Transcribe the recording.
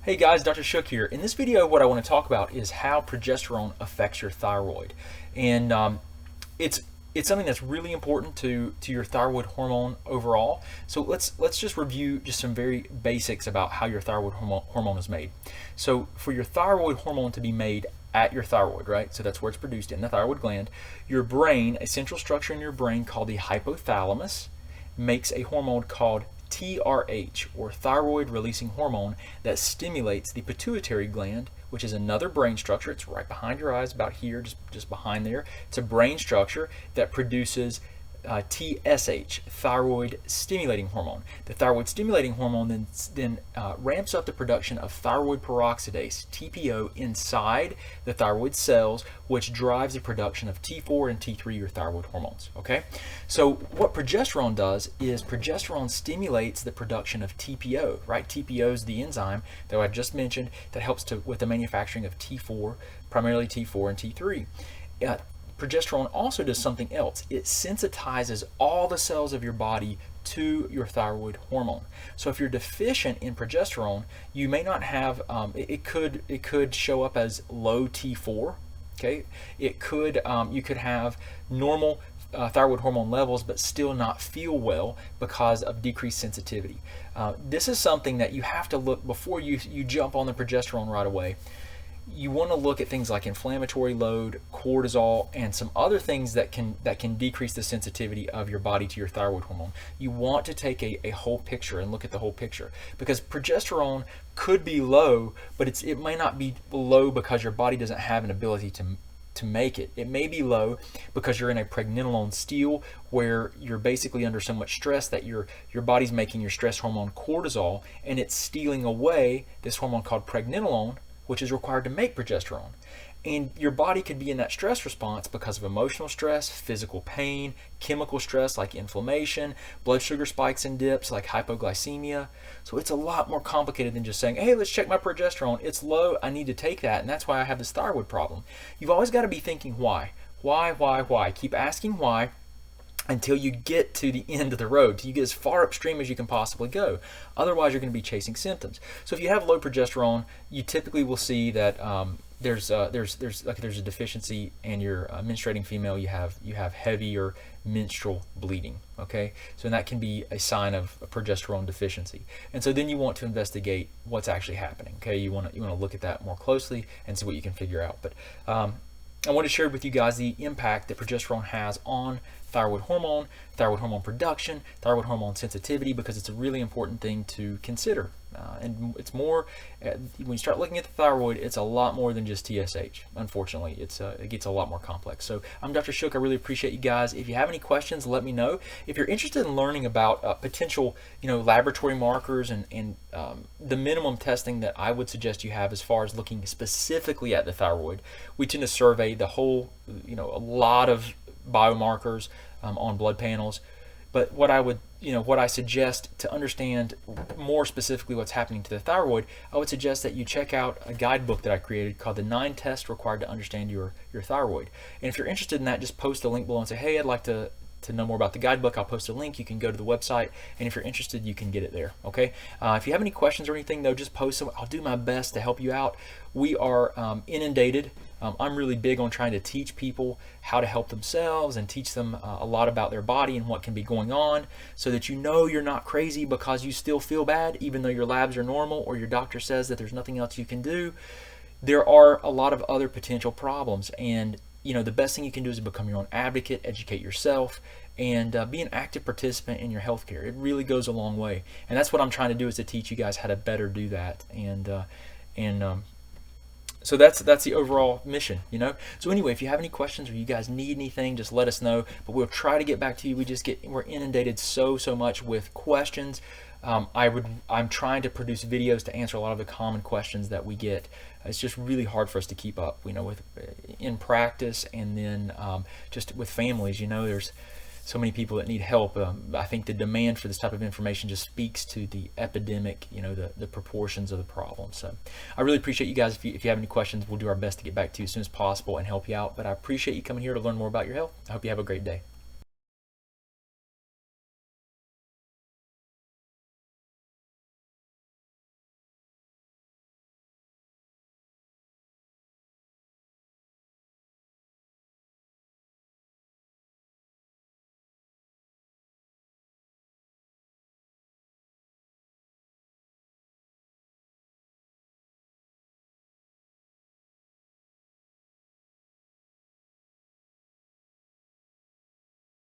Hey guys, Dr. Shook here. In this video, what I want to talk about is how progesterone affects your thyroid, and it's something that's really important to your thyroid hormone overall. So let's just review just some very basics about how your thyroid hormone is made. So for your thyroid hormone to be made at your thyroid, right? So that's where it's produced, in the thyroid gland. Your brain, a central structure in your brain called the hypothalamus, makes a hormone called TRH, or thyroid releasing hormone, that stimulates the pituitary gland, which is another brain structure. It's right behind your eyes, about here, just behind there. It's a brain structure that produces TSH, thyroid stimulating hormone. The thyroid stimulating hormone then ramps up the production of thyroid peroxidase, TPO, inside the thyroid cells, which drives the production of T4 and T3, your thyroid hormones. Okay, so what progesterone does is progesterone stimulates the production of TPO. Right, TPO is the enzyme that I just mentioned that helps with the manufacturing of T4, primarily T4 and T3. Progesterone also does something else. It sensitizes all the cells of your body to your thyroid hormone. So if you're deficient in progesterone, you may not have, it could show up as low T4. Okay, it could, you could have normal thyroid hormone levels but still not feel well because of decreased sensitivity. This is something that you have to look before you jump on the progesterone right away. You want to look at things like inflammatory load, cortisol, and some other things that can decrease the sensitivity of your body to your thyroid hormone. You want to take a whole picture and look at the whole picture, because progesterone could be low, but it may not be low because your body doesn't have an ability to make it. It may be low because you're in a pregnenolone steal, where you're basically under so much stress that your body's making your stress hormone cortisol, and it's stealing away this hormone called pregnenolone, which is required to make progesterone. And your body could be in that stress response because of emotional stress, physical pain, chemical stress like inflammation, blood sugar spikes and dips like hypoglycemia. So it's a lot more complicated than just saying, hey, let's check my progesterone. It's low, I need to take that, and that's why I have this thyroid problem. You've always got to be thinking why. Why? Keep asking why until you get to the end of the road, till you get as far upstream as you can possibly go. Otherwise, you're going to be chasing symptoms. So if you have low progesterone, you typically will see that there's a deficiency, and your menstruating female, you have heavier menstrual bleeding. Okay, so that can be a sign of a progesterone deficiency, and so then you want to investigate what's actually happening. Okay, you want to look at that more closely and see what you can figure out. But I want to share with you guys the impact that progesterone has on thyroid hormone production, thyroid hormone sensitivity, because it's a really important thing to consider. And it's more, when you start looking at the thyroid, it's a lot more than just TSH. Unfortunately, it gets a lot more complex. So I'm Dr. Shook. I really appreciate you guys. If you have any questions, let me know. If you're interested in learning about potential, laboratory markers and the minimum testing that I would suggest you have as far as looking specifically at the thyroid, we tend to survey the whole, a lot of biomarkers on blood panels. But what I suggest to understand more specifically what's happening to the thyroid, I would suggest that you check out a guidebook that I created called the 9 Tests Required to Understand Your Thyroid. And if you're interested in that, just post a link below and say, hey, I'd like to know more about the guidebook. I'll post a link. You can go to the website, and if you're interested, you can get it there. Okay. If you have any questions or anything, though, just post them. I'll do my best to help you out. We are inundated. I'm really big on trying to teach people how to help themselves and teach them a lot about their body and what can be going on, so that you're not crazy because you still feel bad, even though your labs are normal or your doctor says that there's nothing else you can do. There are a lot of other potential problems, and the best thing you can do is become your own advocate, educate yourself, and be an active participant in your healthcare. It really goes a long way, and that's what I'm trying to do, is to teach you guys how to better do that. So that's the overall mission, So anyway, if you have any questions or you guys need anything, just let us know. But we'll try to get back to you. We're inundated so much with questions. I'm trying to produce videos to answer a lot of the common questions that we get. It's just really hard for us to keep up, with in practice, and then just with families. There's so many people that need help. I think the demand for this type of information just speaks to the epidemic, the proportions of the problem. So I really appreciate you guys. If you have any questions, we'll do our best to get back to you as soon as possible and help you out. But I appreciate you coming here to learn more about your health. I hope you have a great day.